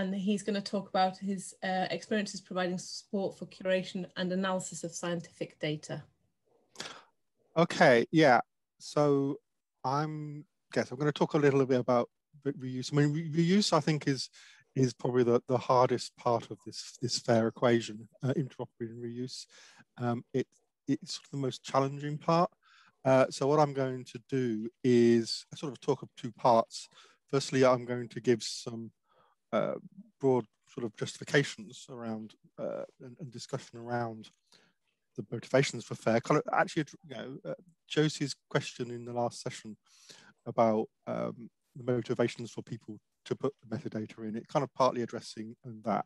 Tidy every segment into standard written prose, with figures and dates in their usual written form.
and he's going to talk about his experiences providing support for curation and analysis of scientific data. Okay, yeah. So I'm going to talk a little bit about reuse. I mean, reuse, I think, is probably the hardest part of this FAIR equation, interoperability and reuse. It's sort of the most challenging part. So what I'm going to do is sort of talk of two parts. Firstly, I'm going to give some broad sort of justifications around and discussion around the motivations for FAIR. Kind of actually, Josie's question in the last session about the motivations for people to put the metadata in, it kind of partly addressing that.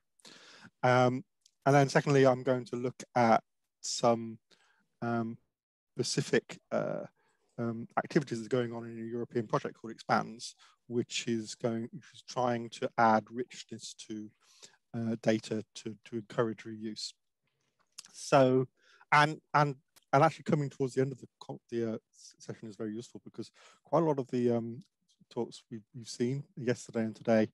And then secondly, I'm going to look at some specific activities that are going on in a European project called Expands, which is trying to add richness to data to encourage reuse. So, and actually coming towards the end of the session is very useful, because quite a lot of the talks we've seen yesterday and today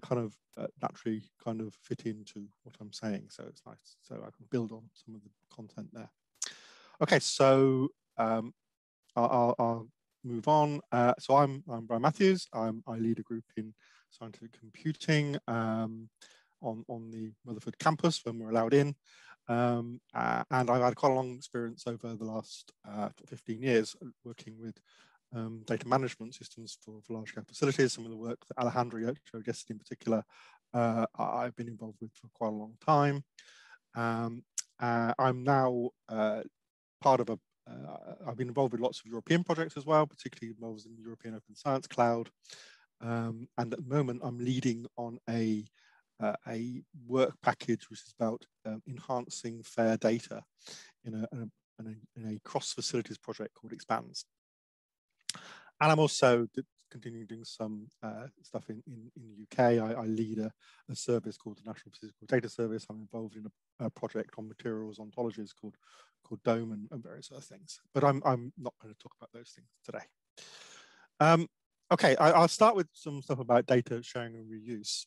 kind of naturally kind of fit into what I'm saying. So it's nice. So I can build on some of the content there. Okay, so I'll move on. So I'm Brian Matthews. I lead a group in scientific computing on the Rutherford campus when we're allowed in. And I've had quite a long experience over the last 15 years working with data management systems for large-scale facilities. Some of the work that Alejandro showed yesterday in particular, I've been involved with for quite a long time. I'm now part of I've been involved with lots of European projects as well, particularly involved in the European Open Science Cloud. And at the moment, I'm leading on a work package which is about enhancing FAIR data in a cross-facilities project called Expands. And I'm also continuing doing some stuff in the UK. I lead a service called the National Physical Data Service. I'm involved in a project on materials ontologies called DOME and various other things. But I'm not going to talk about those things today. Okay, I'll start with some stuff about data sharing and reuse.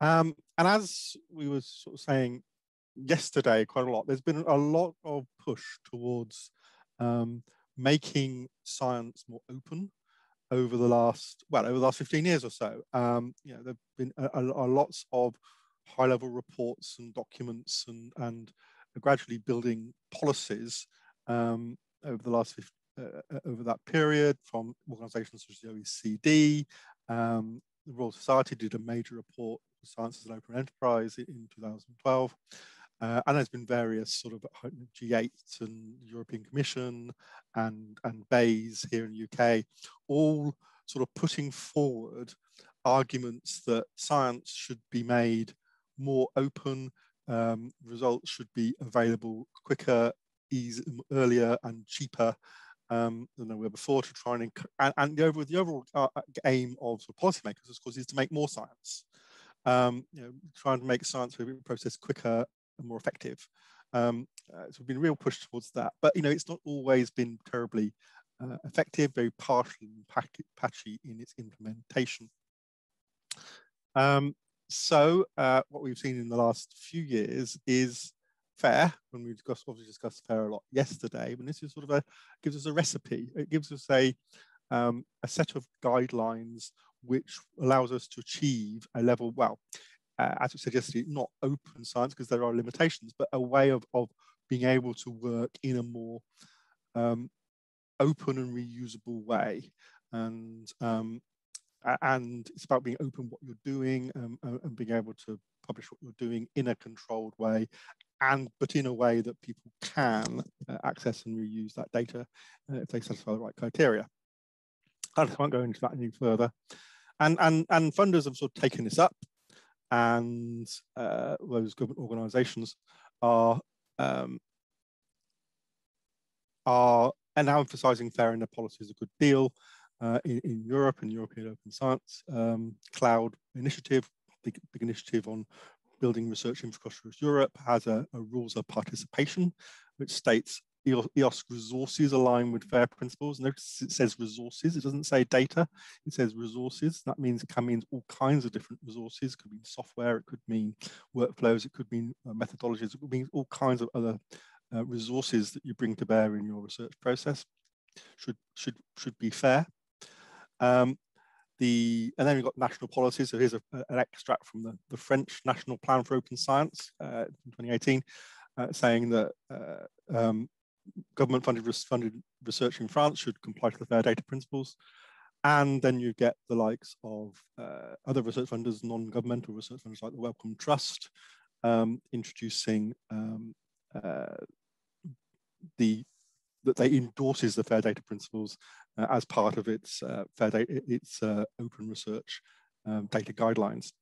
And as we were sort of saying yesterday quite a lot, there's been a lot of push towards making science more open over the last 15 years or so. There've been lots of high-level reports and documents and gradually building policies over the last over that period, from organisations such as the OECD. The Royal Society did a major report, Science as an Open Enterprise, in 2012. And there's been various sort of G8 and European Commission and BEIS here in the UK, all sort of putting forward arguments that science should be made more open, results should be available quicker, earlier and cheaper than they were before, to try and the overall aim of sort of policymakers, of course, is to make more science. Trying to make science process quicker and more effective. So we've been a real push towards that, but it's not always been terribly effective, very partial and patchy in its implementation. So what we've seen in the last few years is FAIR, when we obviously discussed FAIR a lot yesterday, but this is sort of gives us a recipe. It gives us a set of guidelines which allows us to achieve a level, as we said yesterday, not open science because there are limitations, but a way of being able to work in a more open and reusable way. And it's about being open what you're doing and being able to publish what you're doing in a controlled way, but in a way that people can access and reuse that data if they satisfy the right criteria. I won't go into that any further. And funders have sort of taken this up, and those government organisations are now emphasising FAIR in their policy as a good deal. In Europe and European Open Science Cloud Initiative, big initiative on building research infrastructure as Europe, has a rules of participation, which states EOS resources align with FAIR principles. Notice it says resources, it doesn't say data, it says resources. That means all kinds of different resources. It could mean software, it could mean workflows, it could mean methodologies, it could mean all kinds of other resources that you bring to bear in your research process. Should be fair. And then we've got national policies. So here's an extract from the French National Plan for Open Science in 2018, saying that government-funded research in France should comply to the FAIR data principles. And then you get the likes of other research funders, non-governmental research funders like the Wellcome Trust, introducing that they endorses the FAIR data principles as part of its open research data guidelines.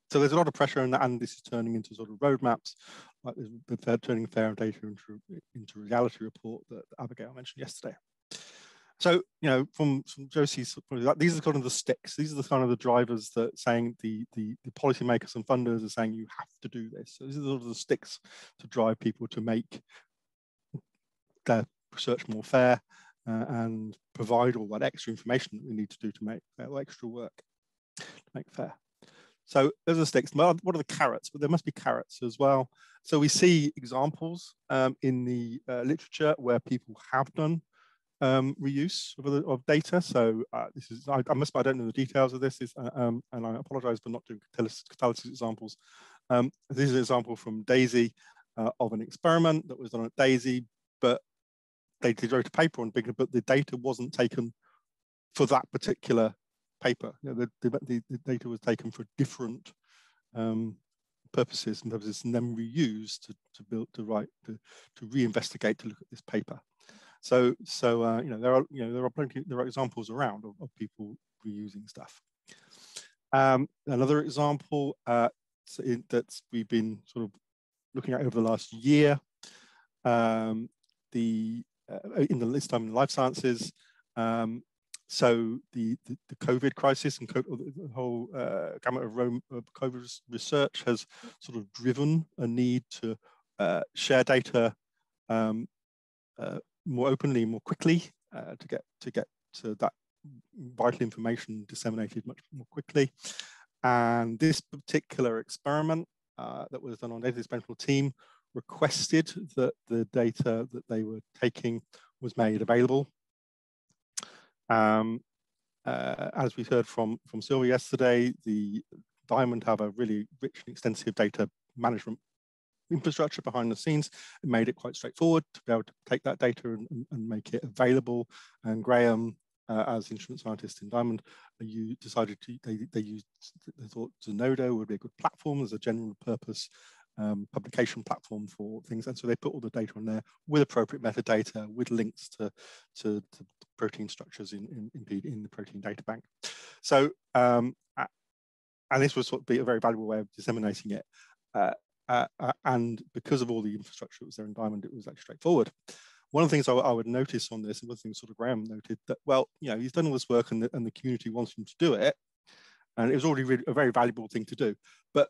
So there's a lot of pressure on that, and this is turning into sort of roadmaps, like the turning FAIR data into reality report that Abigail mentioned yesterday. So, you know, from Josie's, these are kind of the sticks. These are the kind of the drivers that saying the policymakers and funders are saying you have to do this. So these are sort of the sticks to drive people to make their research more fair and provide all that extra information that we need to do to make extra work to make fair. So those are the sticks. What are the carrots? But there must be carrots as well. So we see examples in the literature where people have done reuse of data. So this is, I don't know the details of this, and I apologize for not doing catalysis examples. This is an example from DAISY of an experiment that was done at DAISY, but they wrote a paper on Big, but the data wasn't taken for that particular paper. You know, the data was taken for different purposes and then reused to reinvestigate to look at this paper. So you know, there are examples around of people reusing stuff. Another example that we've been sort of looking at over the last year, this time in life sciences. So the COVID crisis and the whole gamut of COVID research has sort of driven a need to share data more openly, more quickly, to get to that vital information disseminated much more quickly. And this particular experiment that was done on Data Dispensable Team requested that the data that they were taking was made available. As we heard from Sylvia yesterday, the Diamond have a really rich and extensive data management infrastructure behind the scenes. It made it quite straightforward to be able to take that data and make it available. And Graham, as instrument scientist in Diamond, decided they thought Zenodo would be a good platform as a general purpose publication platform for things, and so they put all the data on there with appropriate metadata, with links to protein structures in the protein data bank. So and this was sort of be a very valuable way of disseminating it. And because of all the infrastructure that was there in Diamond, it was actually straightforward. One of the things I would notice on this, and one thing sort of Graham noted, that, well, you know, he's done all this work and the community wants him to do it, and it was already really a very valuable thing to do. But,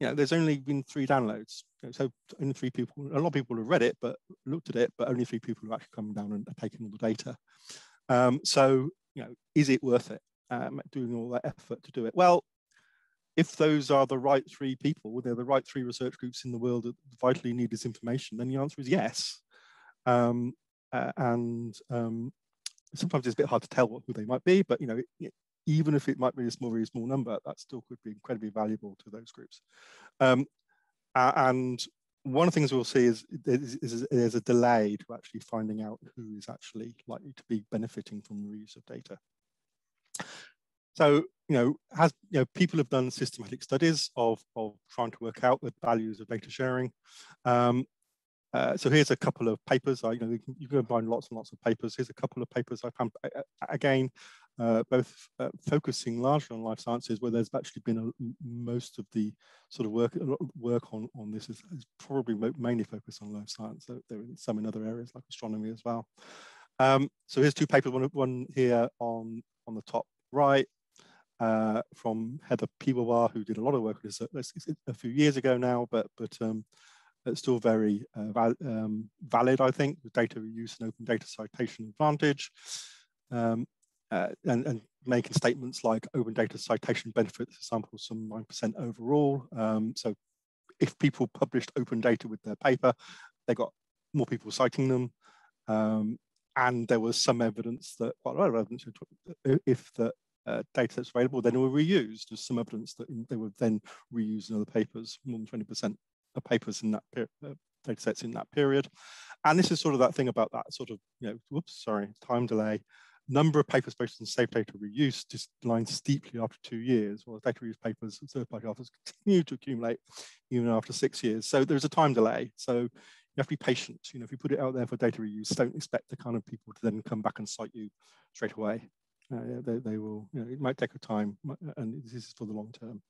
you know, there's only been 3 downloads. So only 3 people, a lot of people have read it, but looked at it, but only 3 people have actually come down and taken all the data. So, you know, is it worth it, doing all that effort to do it? Well, if those are the right 3 people, they're the right 3 research groups in the world that vitally need this information, then the answer is yes. Sometimes it's a bit hard to tell who they might be, but, you know, even if it might be a very small number, that still could be incredibly valuable to those groups. And one of the things we'll see is there's a delay to actually finding out who is actually likely to be benefiting from the reuse of data. So, you know, people have done systematic studies of trying to work out the values of data sharing. So here's a couple of papers. You know, you can find lots and lots of papers. Here's a couple of papers I found, again, both focusing largely on life sciences, where there's actually been most of the sort of work on this is probably mainly focused on life science. So there are some in other areas like astronomy as well. So here's 2 papers. One here on the top right, from Heather Piwowar, who did a lot of work with this a few years ago now, but still very valid, I think, with data reuse and open data citation advantage, and making statements like open data citation benefits samples some 9% overall. So if people published open data with their paper, they got more people citing them. And there was some evidence that, quite a lot of evidence, if the data that's available, then they were reused. There's some evidence that they were then reused in other papers, more than 20% of papers in that data sets in that period. And this is sort of that thing about that sort of, time delay. Number of papers based on safe data reuse declined steeply after 2 years, while data reuse papers and third-party authors continue to accumulate even after 6 years. So there's a time delay. So you have to be patient. If you put it out there for data reuse, don't expect the kind of people to then come back and cite you straight away. They will, it might take a time, and this is for the long term.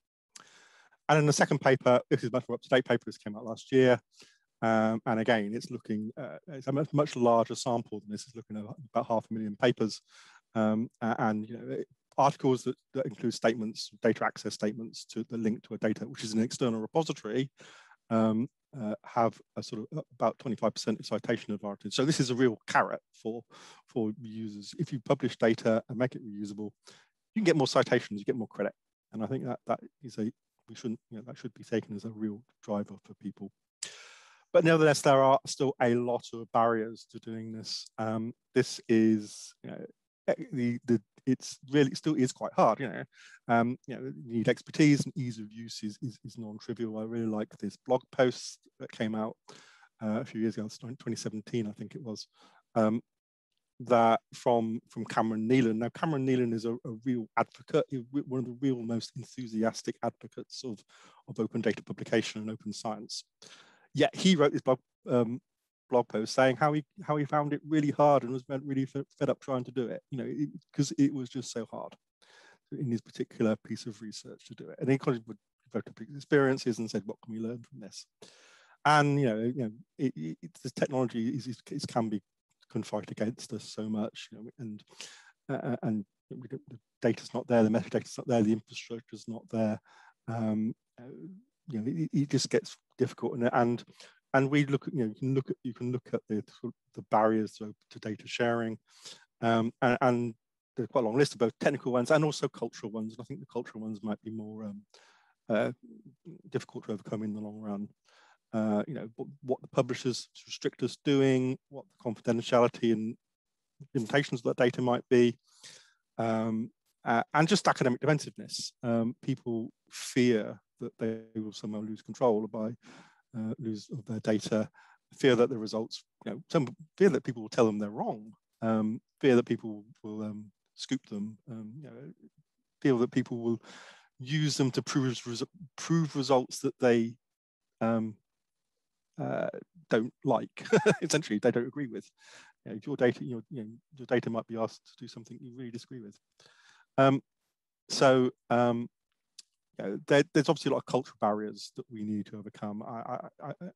And in the second paper, this is a much more up-to-date paper. This came out last year. And again, it's looking, it's a much larger sample than this. Is looking at about 500,000 papers, and articles that include statements, data access statements to the link to a data, which is an external repository, have a sort of about 25% citation advantage. So this is a real carrot for users. If you publish data and make it reusable, you can get more citations, you get more credit, and I think that is that should be taken as a real driver for people. But nevertheless, there are still a lot of barriers to doing this. This is, it's really, it still is quite hard. You need expertise, and ease of use is non-trivial. I really like this blog post that came out a few years ago, 2017, I think it was, that from Cameron Nealon. Now, Cameron Nealon is a real advocate, one of the real most enthusiastic advocates of open data publication and open science. Yet he wrote this blog post saying how he found it really hard and was really fed up trying to do it, because it was just so hard in his particular piece of research to do it. And he kind of developed experiences and said, what can we learn from this? And the technology can be confined against us so much, and the data's not there, the metadata's not there, the infrastructure's not there. It just gets difficult, and we look at, you can look at the barriers to data sharing, and there's quite a long list of both technical ones and also cultural ones. And I think the cultural ones might be more difficult to overcome in the long run. What the publishers restrict us doing, what the confidentiality and limitations of that data might be, and just academic defensiveness. People fear that they will somehow lose control by lose of their data, fear that the results, some fear that people will tell them they're wrong, fear that people will scoop them, feel that people will use them to prove results that they don't like. Essentially, they don't agree with. Your data, your data might be asked to do something you really disagree with. There's obviously a lot of cultural barriers that we need to overcome.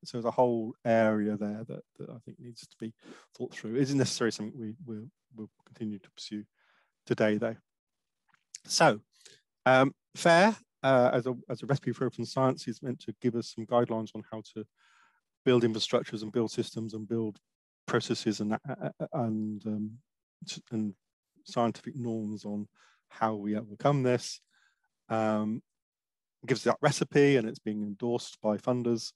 So there's a whole area there that I think needs to be thought through. It isn't necessarily something we'll continue to pursue today, though. So FAIR, as a recipe for open science, is meant to give us some guidelines on how to build infrastructures and build systems and build processes and scientific norms on how we overcome this. Gives that recipe, and it's being endorsed by funders.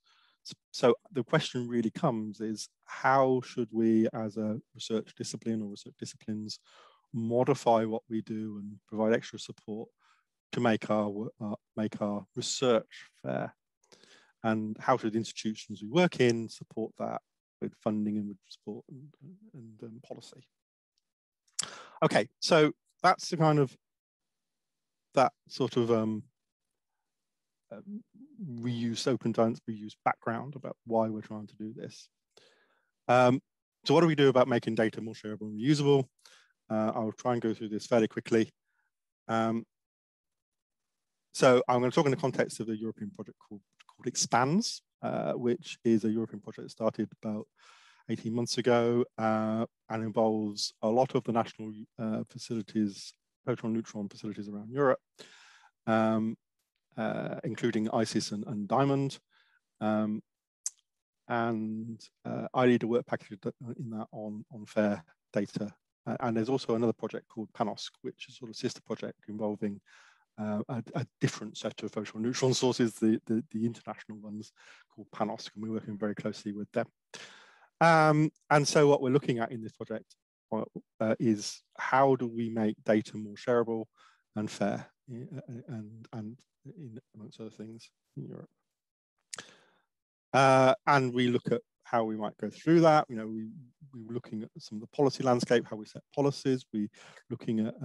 So the question really comes is, how should we as a research discipline or research disciplines modify what we do and provide extra support to make our research fair? And how should institutions we work in support that with funding and with support and policy? Okay, so that's the kind of that sort of reuse open science, reuse background about why we're trying to do this. So what do we do about making data more shareable and reusable? I'll try and go through this fairly quickly. So I'm going to talk in the context of a European project called Expands, which is a European project that started about 18 months ago and involves a lot of the national facilities, proton-neutron facilities around Europe, including ICIS and Diamond. and I lead a work package in that on FAIR data. And there's also another project called PANOSC, which is sort of a sister project involving a different set of photon neutron sources, the international ones called PANOSC, and we're working very closely with them. And so what we're looking at in this project is how do we make data more shareable and fair, and amongst other things in Europe. And we look at how we might go through that. You know, we were looking at some of the policy landscape, how we set policies. We looking at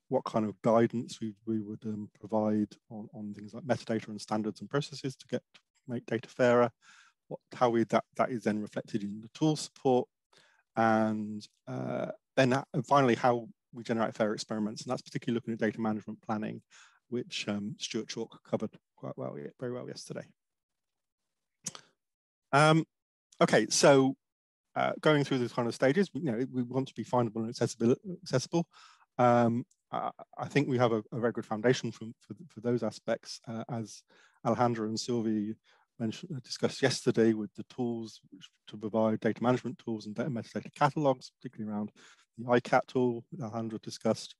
what kind of guidance we would provide on things like metadata and standards and processes to make data fairer. How that is then reflected in the tool support, and then finally how we generate fair experiments, and that's particularly looking at data management planning, which Stuart Chalk covered very well yesterday. Okay, so going through these kind of stages, we want to be findable and accessible. I think we have a very good foundation for those aspects, as Alejandra and Sylvie discussed yesterday, with the tools to provide data management tools and metadata catalogs, particularly around the ICAT tool that Alejandra discussed.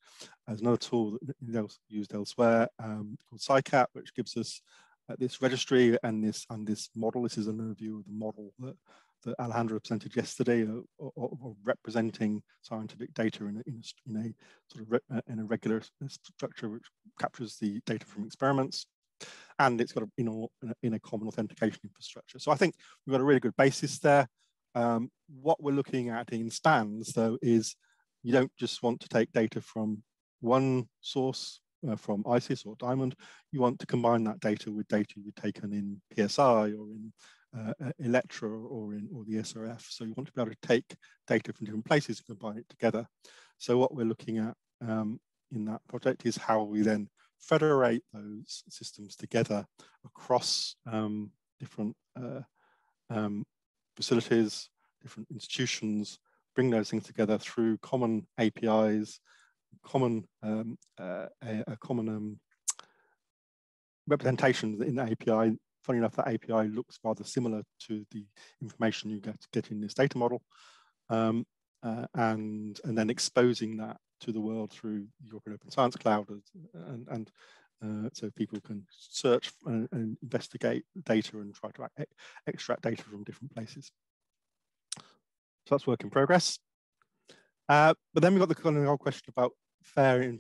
There's another tool that is used elsewhere called SciCat, which gives us this registry and this model. This is an overview of the model that Alejandra presented yesterday, of representing scientific data in a regular structure which captures the data from experiments, and it's got in a common authentication infrastructure. So I think we've got a really good basis there. What we're looking at in STANDS, though, is you don't just want to take data from one source, from ISIS or Diamond. You want to combine that data with data you've taken in PSI or in Electra or the SRF. So you want to be able to take data from different places and combine it together. So what we're looking at in that project is how we then federate those systems together across different facilities, different institutions, bring those things together through common APIs, common representations in the API. Funny enough, that API looks rather similar to the information you get in this data model, and then exposing that to the world through the European Open Science Cloud, and so people can search and investigate data and try to extract data from different places. So that's work in progress. But then we've got the kind of whole question about fair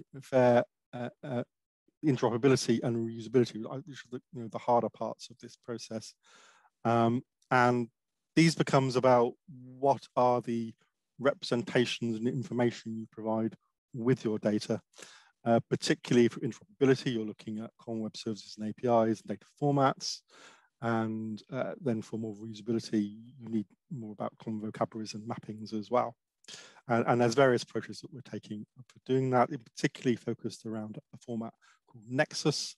interoperability and reusability, which are the harder parts of this process. And these becomes about what are the representations and information you provide with your data. Particularly for interoperability, you're looking at common web services and APIs and data formats. And then for more reusability, you need more about common vocabularies and mappings as well. And there's various approaches that we're taking for doing that, particularly focused around a format called Nexus,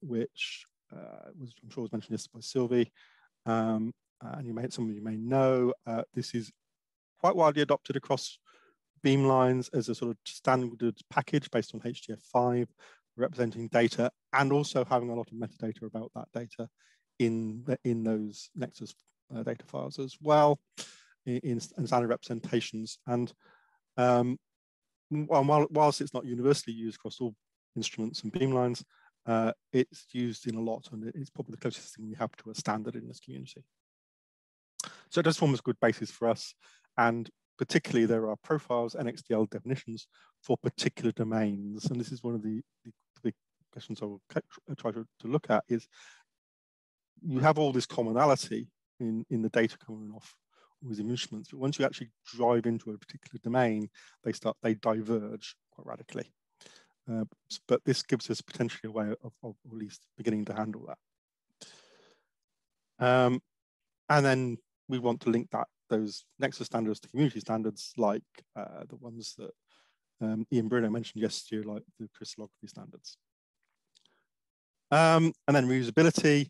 which I'm sure was mentioned yesterday by Sylvie. And some of you may know, this is quite widely adopted across Beamlines as a sort of standard package based on HDF5, representing data and also having a lot of metadata about that data in those Nexus data files as well, in standard representations. And whilst it's not universally used across all instruments and Beamlines, it's used in a lot, and it's probably the closest thing we have to a standard in this community. So it does form a good basis for us, and particularly there are profiles and XDL definitions for particular domains. And this is one of the big questions I will try to look at, is you have all this commonality in the data coming off with instruments, but once you actually drive into a particular domain, they diverge quite radically. But this gives us potentially a way of at least beginning to handle that. And then we want to link those Nexus standards to community standards, like the ones that Ian Bruno mentioned yesterday, like the crystallography standards. And then reusability.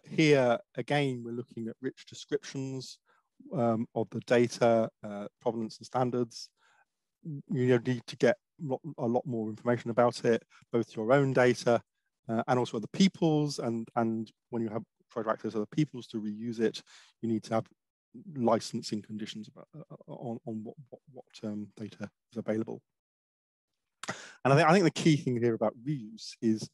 Here, again, we're looking at rich descriptions of the data, provenance and standards. You need to get a lot more information about it, both your own data and also other people's. And when you have projectors, other people's to reuse it, you need to have licensing conditions about, on what data is available. And I think the key thing here about reuse is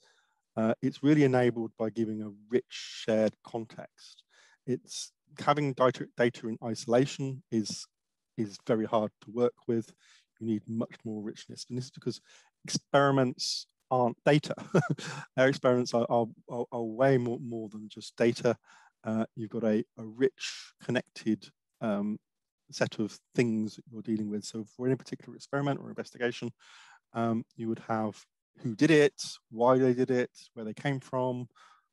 it's really enabled by giving a rich shared context. It's having data in isolation is very hard to work with. You need much more richness, and this is because experiments aren't data. Our experiments are way more than just data. You've got a rich, connected set of things that you're dealing with. So for any particular experiment or investigation, you would have who did it, why they did it, where they came from,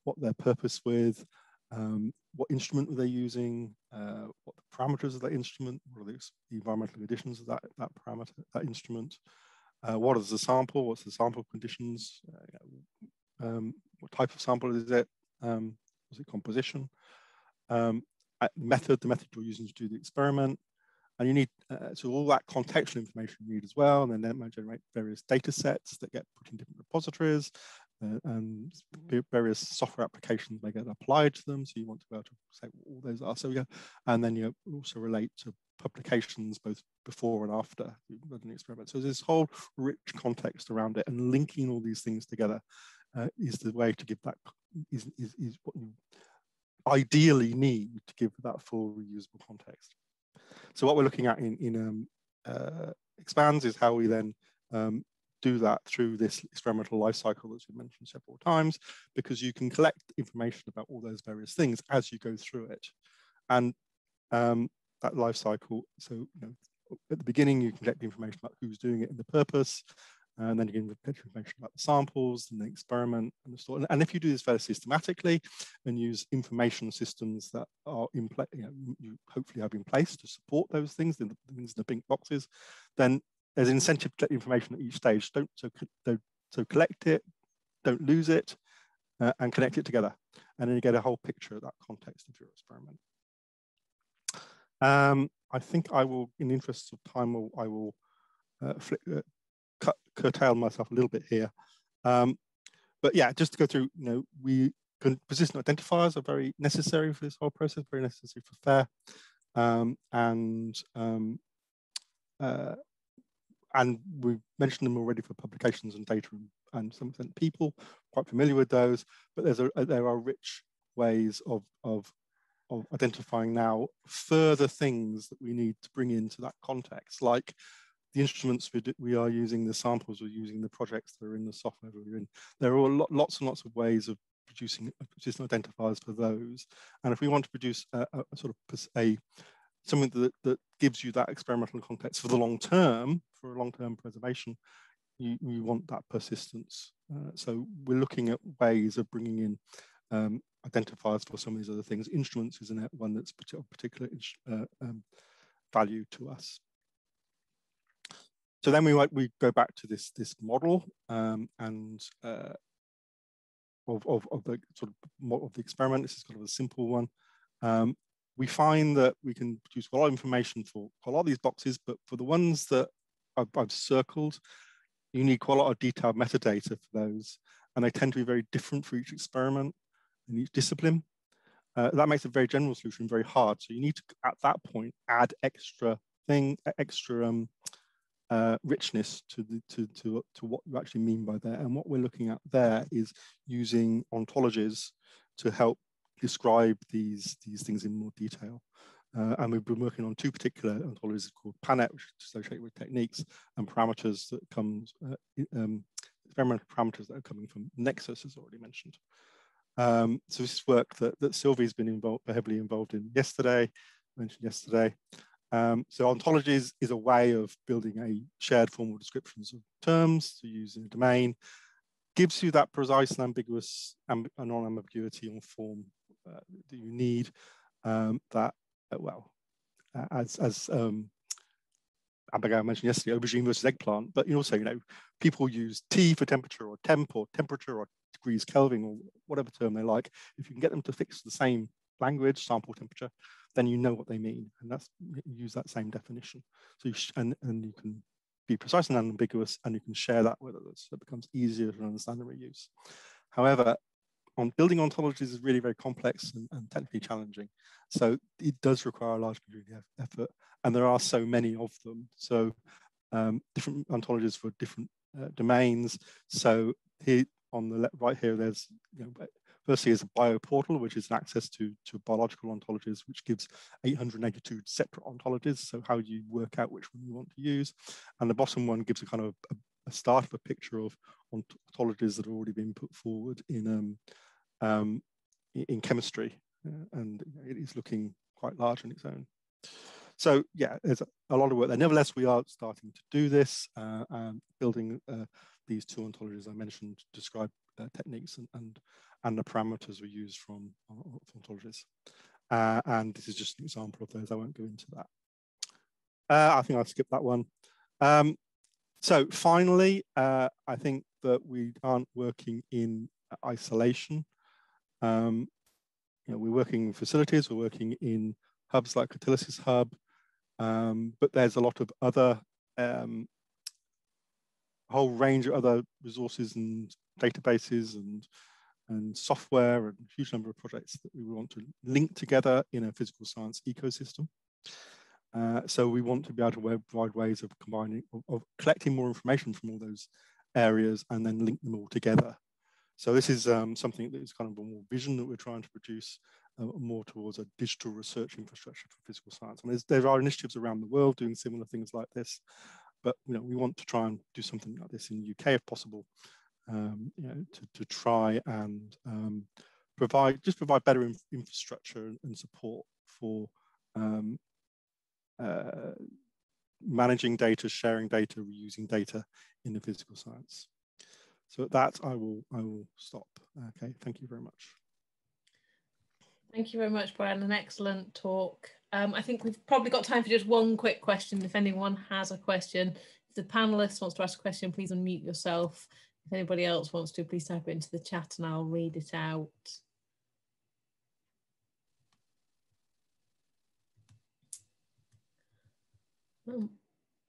what their purpose with, what instrument were they using, what the parameters of that instrument, what are the environmental conditions of that parameter, that instrument, what is the sample, what's the sample conditions, what type of sample is it, was it composition, the method you're using to do the experiment. And you need, so all that contextual information you need as well, and then that might generate various data sets that get put in different repositories, and various software applications may get applied to them. So you want to be able to say what all those are. So yeah, and then you also relate to publications both before and after you run an experiment. So there's this whole rich context around it, and linking all these things together is the way to give that, is what you ideally need to give that full reusable context. So what we're looking at in Expands is how we then do that through this experimental life cycle that's been mentioned several times, because you can collect information about all those various things as you go through it. And that life cycle, so at the beginning you can collect the information about who's doing it and the purpose, and then you can get information about the samples and the experiment and the story. And if you do this very systematically and use information systems that are in place, you hopefully have in place to support those things, the things in the pink boxes, then there's an incentive to collect information at each stage. So collect it, don't lose it, and connect it together. And then you get a whole picture of that context of your experiment. I think I will, in the interest of time, I will curtail myself a little bit here. But yeah, just to go through, persistent identifiers are very necessary for this whole process, very necessary for FAIR. And we've mentioned them already for publications and data and some extent people, quite familiar with those, but there are rich ways of identifying now further things that we need to bring into that context, like the instruments we are using, the samples we're using, the projects that are in the software we're in. There are lots and lots of ways of producing persistent identifiers for those. And if we want to produce something that gives you that experimental context for the long term, for long-term preservation, you want that persistence. So we're looking at ways of bringing in identifiers for some of these other things. Instruments is one that's of particular value to us. So then we go back to this model of the sort of model of the experiment. This is kind of a simple one. We find that we can produce a lot of information for a lot of these boxes, but for the ones that I've circled, you need quite a lot of detailed metadata for those, and they tend to be very different for each experiment and each discipline. That makes a very general solution very hard. So you need to, at that point, add extra richness to what you actually mean by there. And what we're looking at there is using ontologies to help describe these things in more detail. And we've been working on two particular ontologies called PANET, which is associated with techniques, and parameters that comes, experimental parameters that are coming from Nexus, as already mentioned. So this is work that Sylvie's been heavily involved in mentioned yesterday. So ontologies is a way of building a shared formal descriptions of terms to use in a domain, gives you that precise and ambiguous non-ambiguity on form that you need. As Abigail mentioned yesterday, aubergine versus eggplant, but also, people use T for temperature or temp or temperature or degrees Kelvin or whatever term they like. If you can get them to fix the same language, sample temperature, then you know what they mean, and that's use that same definition. So and you can be precise and unambiguous, and you can share that with others. So it becomes easier to understand and reuse. However, on building ontologies is really very complex and technically challenging. So it does require a large community effort, and there are so many of them. So different ontologies for different domains. So here on the right here, there's, firstly is a bioportal, which is an access to biological ontologies, which gives 882 separate ontologies. So how do you work out which one you want to use? And the bottom one gives a kind of a start of a picture of ontologies that have already been put forward in chemistry, and it is looking quite large on its own. So yeah, there's a lot of work there. Nevertheless, we are starting to do this, building these two ontologies I mentioned to describe techniques and the parameters we use from ontologies. And this is just an example of those. I won't go into that. I think I'll skip that one. So finally, I think that we aren't working in isolation. We're working in facilities, we're working in hubs like Catalysis Hub, but there's a lot of other, whole range of other resources and databases and software and a huge number of projects that we want to link together in a physical science ecosystem. So we want to be able to provide ways of combining, of collecting more information from all those areas and then link them all together. So this is something that is kind of a more vision that we're trying to produce, more towards a digital research infrastructure for physical science. I mean, there are initiatives around the world doing similar things like this, but we want to try and do something like this in the UK if possible, to try and provide better infrastructure and support for managing data, sharing data, reusing data in the physical science. So at that, I will stop. Okay, thank you very much. Thank you very much, Brian. An excellent talk. I think we've probably got time for just one quick question. If anyone has a question, if the panelist wants to ask a question, please unmute yourself. If anybody else wants to, please type it into the chat and I'll read it out.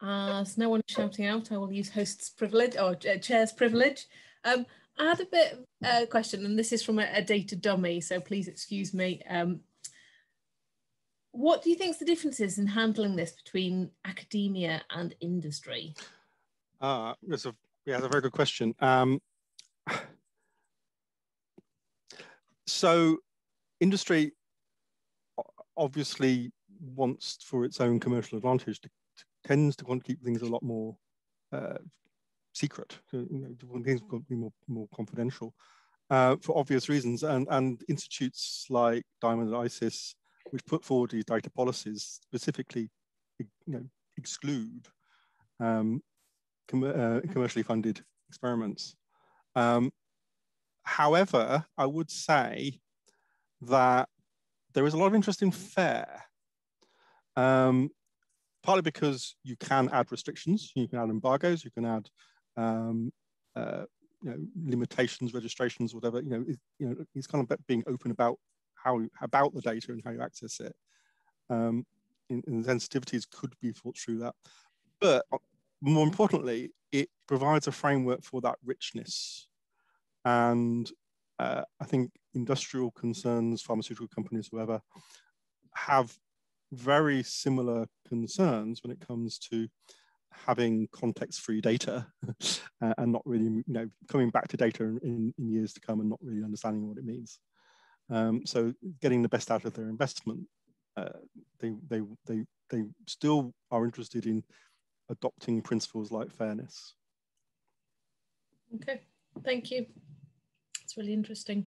As no one is shouting out, I will use host's privilege or chair's privilege. I had a bit of a question, and this is from a data dummy, so please excuse me. What do you think is the differences in handling this between academia and industry? That's a very good question. So industry obviously wants, for its own commercial advantage, tends to want to keep things a lot more secret. Things to be more confidential for obvious reasons. And institutes like Diamond and ISIS, which put forward these data policies, specifically, exclude commercially funded experiments. However, I would say that there is a lot of interest in FAIR, partly because you can add restrictions, you can add embargoes, you can add limitations, registrations, whatever. It's kind of being open about the data and how you access it. And sensitivities could be thought through that, but more importantly, it provides a framework for that richness. And I think industrial concerns, pharmaceutical companies, whoever, have very similar concerns when it comes to having context-free data and not really, coming back to data in years to come and not really understanding what it means. So getting the best out of their investment, they still are interested in adopting principles like fairness. Okay, thank you. It's really interesting.